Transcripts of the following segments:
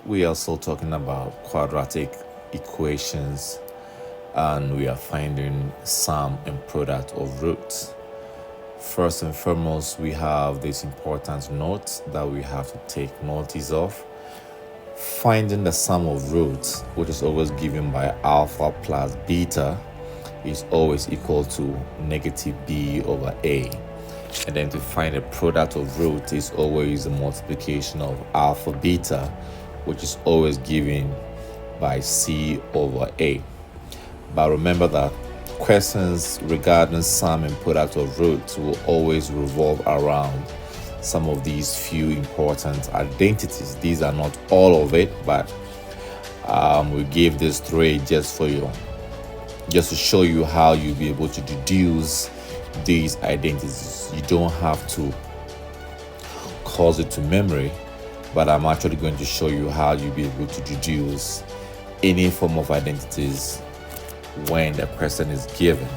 we are still talking about quadratic equations, and we are finding sum and product of roots. First and foremost, we have this important note that we have to take notice of. Finding the sum of roots, which is always given by alpha plus beta, is always equal to negative b over a. And then to find the product of roots is always the multiplication of alpha beta, which is always given by c over a. But remember that questions regarding sum and product of roots will always revolve around some of these few important identities. These are not all of it, but we gave this three just for you, just to show you how you'll be able to deduce these identities. You don't have to cause it to memory, but I'm actually going to show you how you'll be able to deduce any form of identities when the question is given.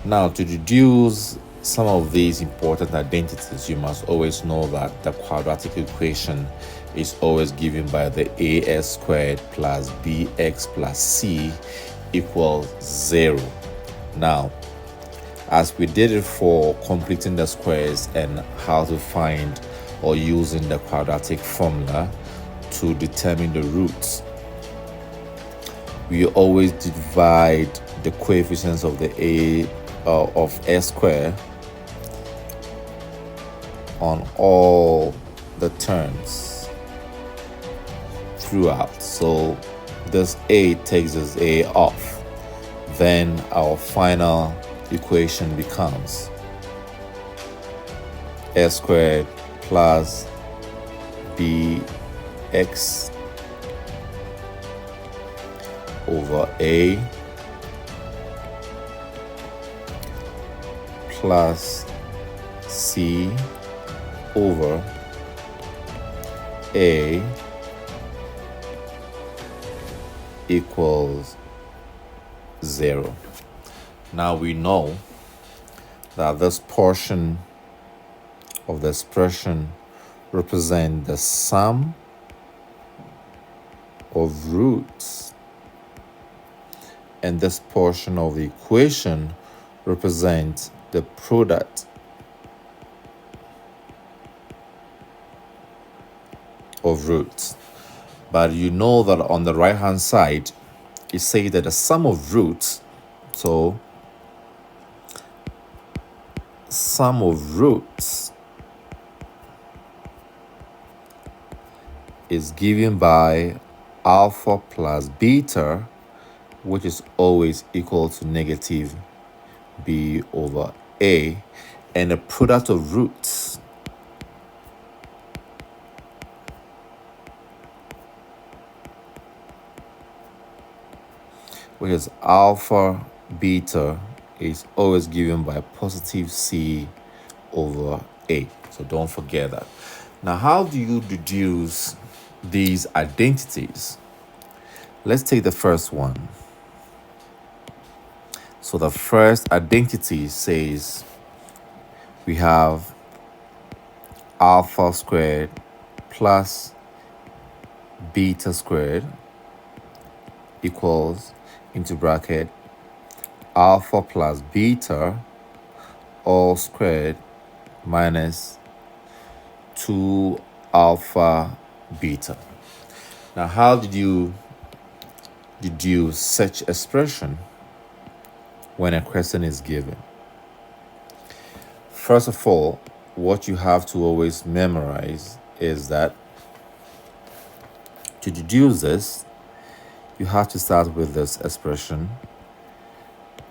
Now, to deduce some of these important identities, you must always know that the quadratic equation is always given by the ax squared plus bx plus c equals 0. Now, as we did it for completing the squares and how to find or using the quadratic formula to determine the roots, we always divide the coefficients of the of s squared on all the terms throughout. So this a takes this a off. Then our final equation becomes s squared plus bx over a plus c over a equals 0. Now we know that this portion of the expression represents the sum of roots, and this portion of the equation represents the product of roots. But you know that on the right hand side it says that the sum of roots, so sum of roots is given by alpha plus beta, which is always equal to negative b over a, and the product of roots which is alpha beta is always given by positive c over a. So don't forget that. Now, how do you deduce these identities? Let's take the first one. So the first identity says we have alpha squared plus beta squared equals, into bracket, alpha plus beta all squared minus 2 alpha beta. Now, how did you deduce such expression when a question is given? First of all, what you have to always memorize is that to deduce this, you have to start with this expression.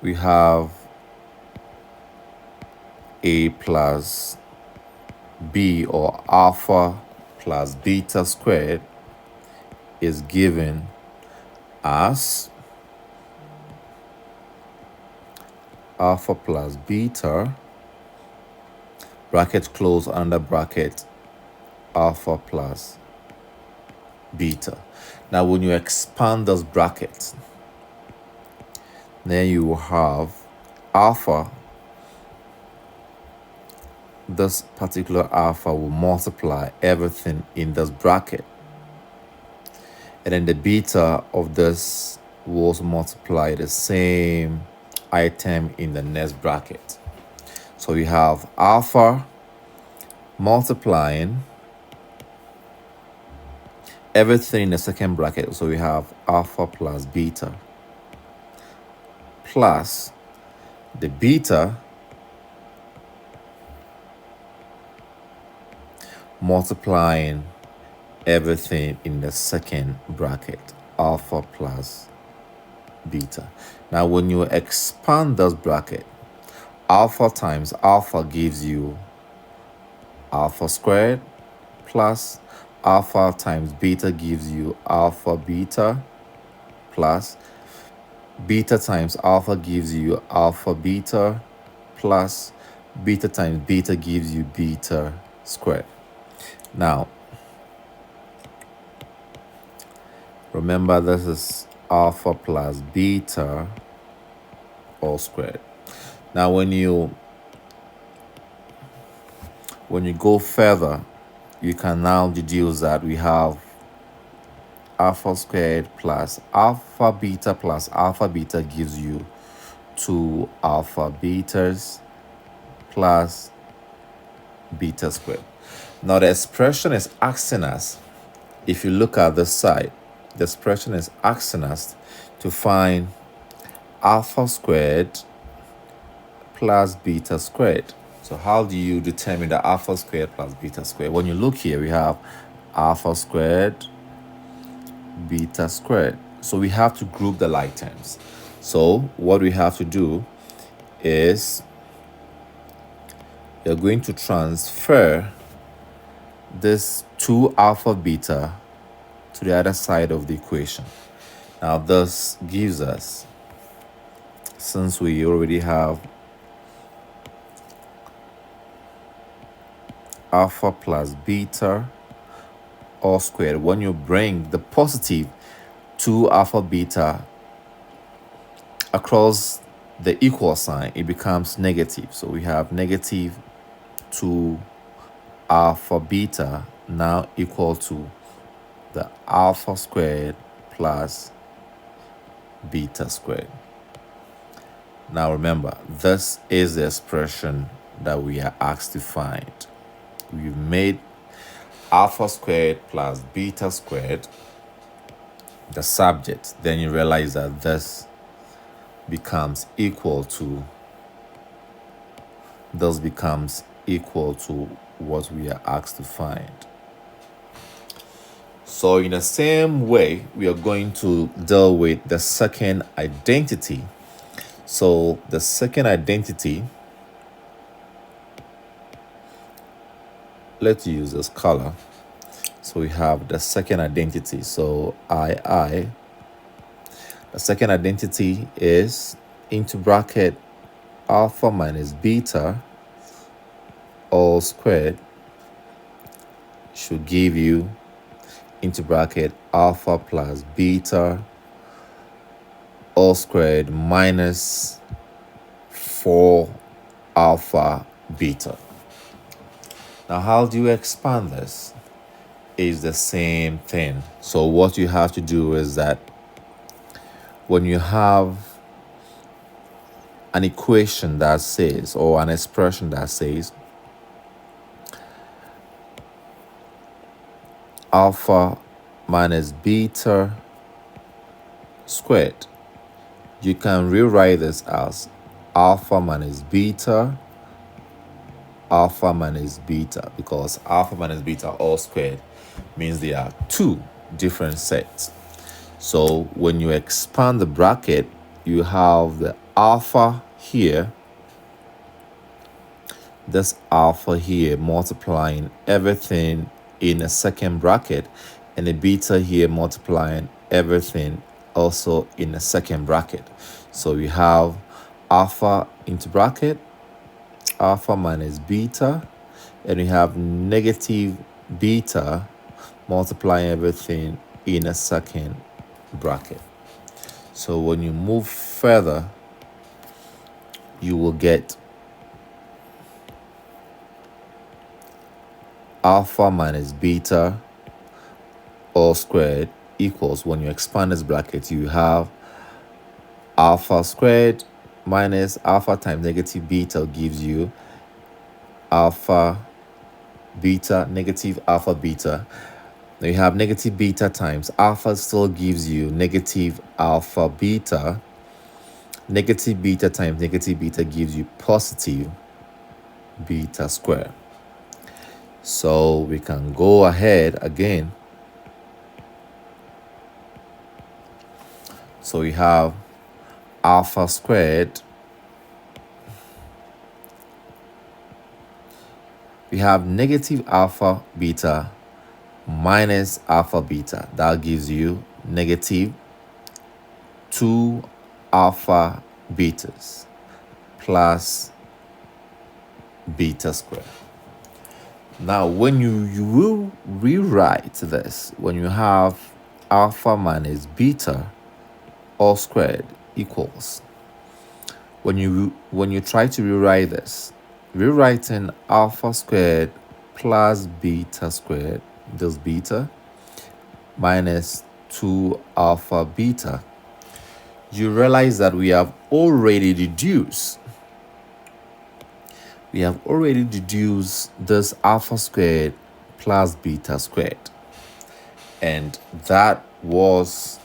We have a plus b, or alpha plus beta squared, is given as alpha plus beta, bracket close, under bracket, alpha plus beta. Now, when you expand this bracket, then you will have alpha. This particular alpha will multiply everything in this bracket. and then the beta of this will also multiply the same item in the next bracket. So we have alpha multiplying everything in the second bracket. So we have alpha plus beta plus the beta multiplying everything in the second bracket, alpha plus beta. Now when you expand this bracket, alpha times alpha gives you alpha squared plus alpha times beta gives you alpha beta plus beta times alpha gives you alpha beta plus beta times beta gives you beta squared. Now remember, this is alpha plus beta all squared. Now when you go further, you can now deduce that we have alpha squared plus alpha beta gives you 2 alpha betas plus beta squared. Now the expression is asking us, if you look at this side, the expression is asking us to find alpha squared plus beta squared. So how do you determine the alpha squared plus beta squared? When you look here, we have alpha squared, beta squared. So we have to group the like terms. So what we have to do is you're going to transfer this 2 alpha beta to the other side of the equation. Now this gives us, since we already have alpha plus beta all squared, when you bring the positive 2 alpha beta across the equal sign, it becomes negative. So we have negative 2 alpha beta now equal to the alpha squared plus beta squared. Now remember, this is the expression that we are asked to find. We've made alpha squared plus beta squared the subject. Then you realize that this becomes equal to what we are asked to find. So in the same way, we are going to deal with the second identity. So the second identity, let's use this color. So we have the second identity. So the second identity is into bracket alpha minus beta all squared should give you into bracket alpha plus beta all squared minus 4 alpha beta. Now how do you expand this? Is the same thing. So what you have to do is that when you have an equation that says, or an expression that says alpha minus beta squared, you can rewrite this as alpha minus beta because alpha minus beta all squared means there are 2 different sets. So when you expand the bracket, you have the alpha here, this alpha here multiplying everything in a second bracket, and the beta here multiplying everything also in a second bracket. So we have alpha into bracket, alpha minus beta, and we have negative beta multiplying everything in a second bracket. So when you move further, you will get alpha minus beta all squared equals, when you expand this bracket, you have alpha squared minus alpha times negative beta gives you alpha beta, negative alpha beta. Now you have negative beta times alpha still gives you negative alpha beta. Negative beta times negative beta gives you positive beta square. So we can go ahead again. So we have alpha squared. We have negative alpha beta minus alpha beta. That gives you negative 2 alpha betas plus beta square. Now, when you will rewrite this, when you have alpha minus beta all squared equals, when you try to rewrite this, rewriting alpha squared plus beta squared, this beta minus 2 alpha beta, you realize that we have already deduced this alpha squared plus beta squared, and that was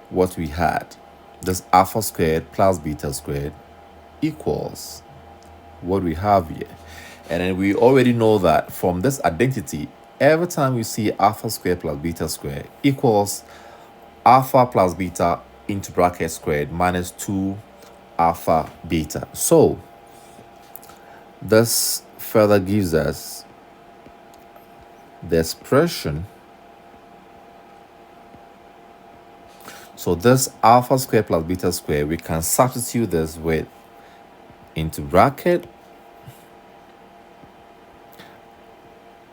what we had. This alpha squared plus beta squared equals what we have here. And then we already know that from this identity, every time we see alpha squared plus beta squared equals alpha plus beta into bracket squared minus 2 alpha beta. So this further gives us the expression. So this alpha squared plus beta squared, we can substitute this with into bracket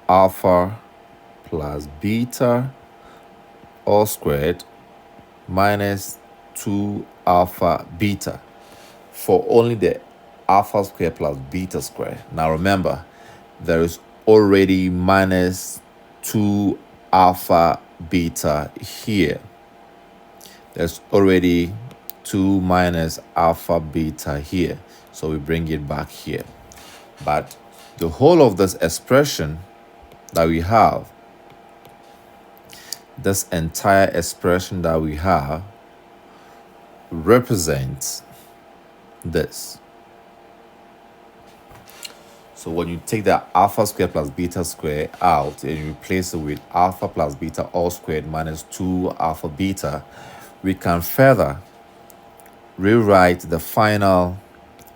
alpha plus beta all squared minus 2 alpha beta for only the alpha squared plus beta squared. Now remember, there is already minus 2 alpha beta here. There's already 2 minus alpha beta here. So we bring it back here. But the whole of this expression that we have, this entire expression that we have, represents this. So when you take the alpha squared plus beta squared out and you replace it with alpha plus beta all squared minus 2 alpha beta, we can further rewrite the final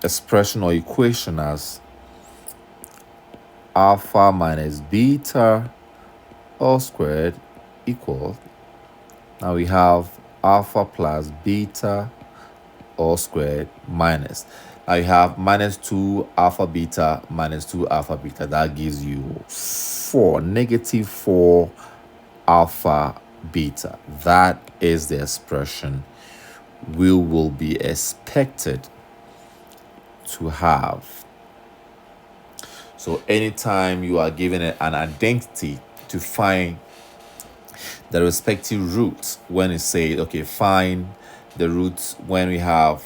expression or equation as alpha minus beta all squared equals, now we have alpha plus beta all squared minus, now you have minus 2 alpha beta minus 2 alpha beta. That gives you negative 4 alpha beta. That is the expression we will be expected to have. So anytime you are given an identity to find the respective roots, when it says, okay, find the roots when we have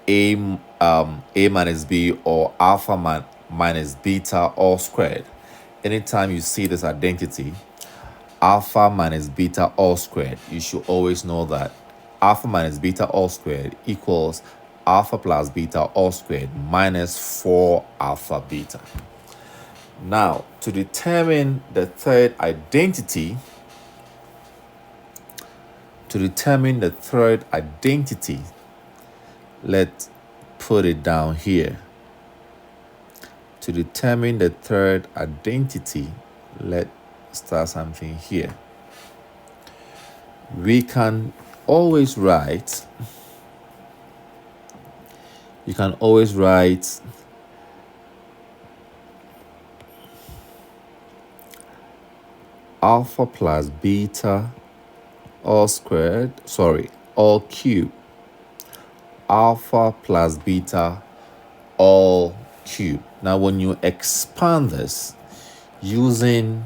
a minus b or alpha minus beta all squared, anytime you see this identity, alpha minus beta all squared, you should always know that alpha minus beta all squared equals alpha plus beta all squared minus 4 alpha beta. Now, to determine the third identity, let's put it down here. To determine the third identity, let's start something here. We can always write, you can always write alpha plus beta all squared, all cubed, alpha plus beta all cubed. Now when you expand this using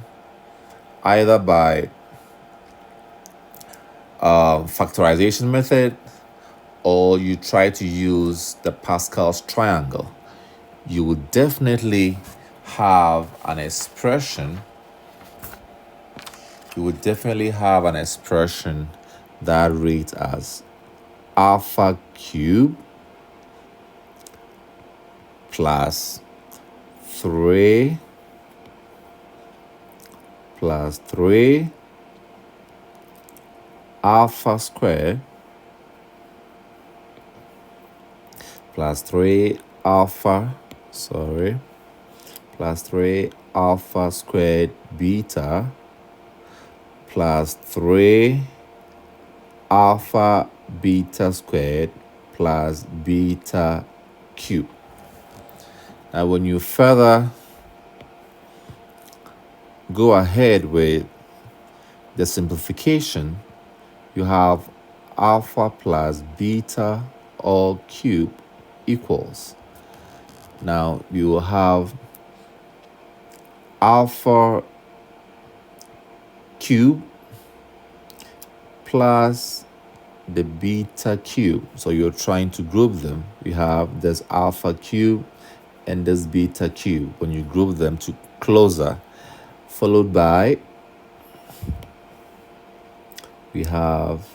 either by factorization method, or you try to use the Pascal's triangle, you will definitely have an expression. You would definitely have an expression that reads as alpha cube plus 3 plus 3 alpha squared plus 3 alpha, plus 3 alpha squared beta plus 3 alpha beta squared plus beta cube. Now, when you further go ahead with the simplification, you have alpha plus beta all cube equals. Now, you will have alpha cube plus the beta cube. So you're trying to group them. You have this alpha cube and this beta cube. When you group them to closer, followed by, we have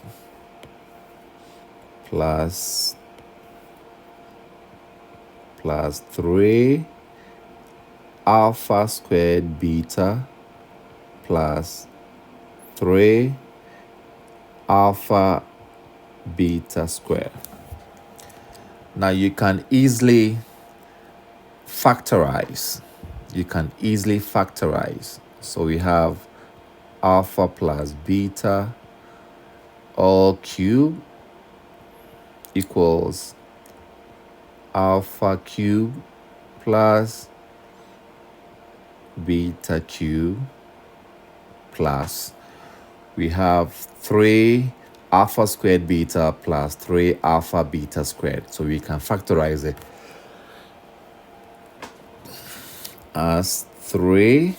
plus 3 alpha squared beta plus 3 alpha beta squared. Now you can easily factorize. So we have alpha plus beta all cube equals alpha cube plus beta cube plus, we have 3 alpha squared beta plus 3 alpha beta squared. So we can factorize it as 3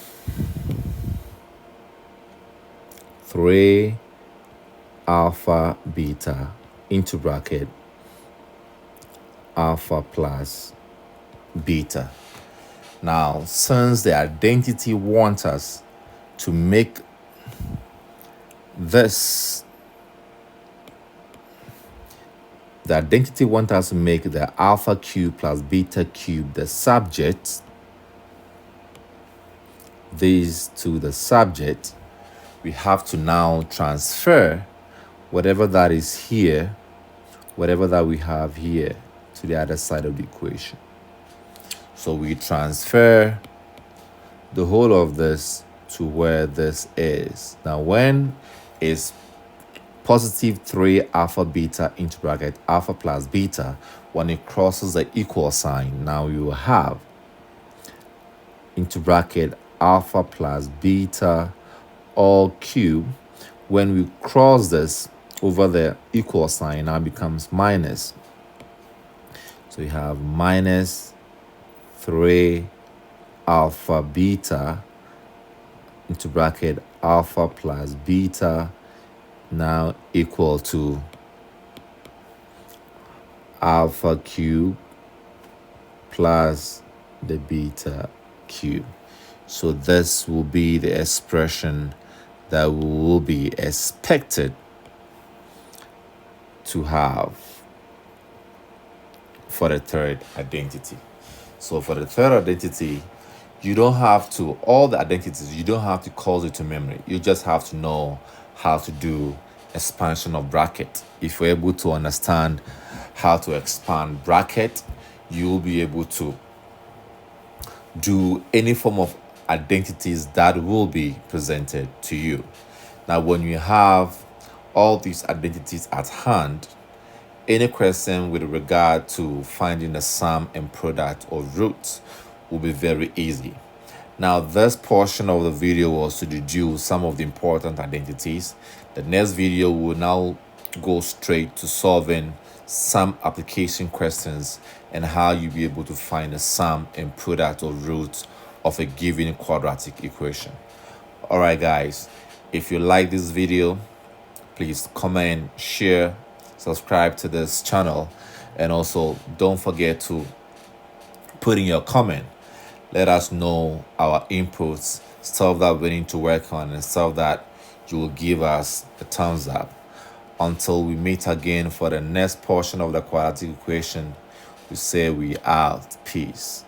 alpha beta into bracket alpha plus beta. Now, since the identity wants us to make this, the identity wants us to make the alpha cube plus beta cube the subject, these to the subject, we have to now transfer whatever that is here, whatever that we have here, to the other side of the equation. So we transfer the whole of this to where this is. Now, when is positive 3 alpha beta into bracket alpha plus beta, when it crosses the equal sign, now you will have into bracket alpha plus beta all cube. When we cross this over the equal sign, now becomes minus. So you have minus 3 alpha beta into bracket alpha plus beta now equal to alpha cube plus the beta cube. So this will be the expression that we will be expected to have for the third identity. So for the third identity, you don't have to, all the identities, you don't have to call it to memory. You just have to know how to do expansion of bracket. If you're able to understand how to expand bracket, you will be able to do any form of identities that will be presented to you. Now, when you have all these identities at hand, any question with regard to finding the sum and product of roots will be very easy. Now, this portion of the video was to deduce some of the important identities. The next video will now go straight to solving some application questions and how you'll be able to find the sum and product of roots of a given quadratic equation. All right, guys, if you like this video, Please comment, share, subscribe to this channel, and also don't forget to put in your comment. Let us know our inputs, stuff that we need to work on, and stuff that you will give us a thumbs up. Until we meet again for the next portion of the quadratic equation, we say we out. Peace.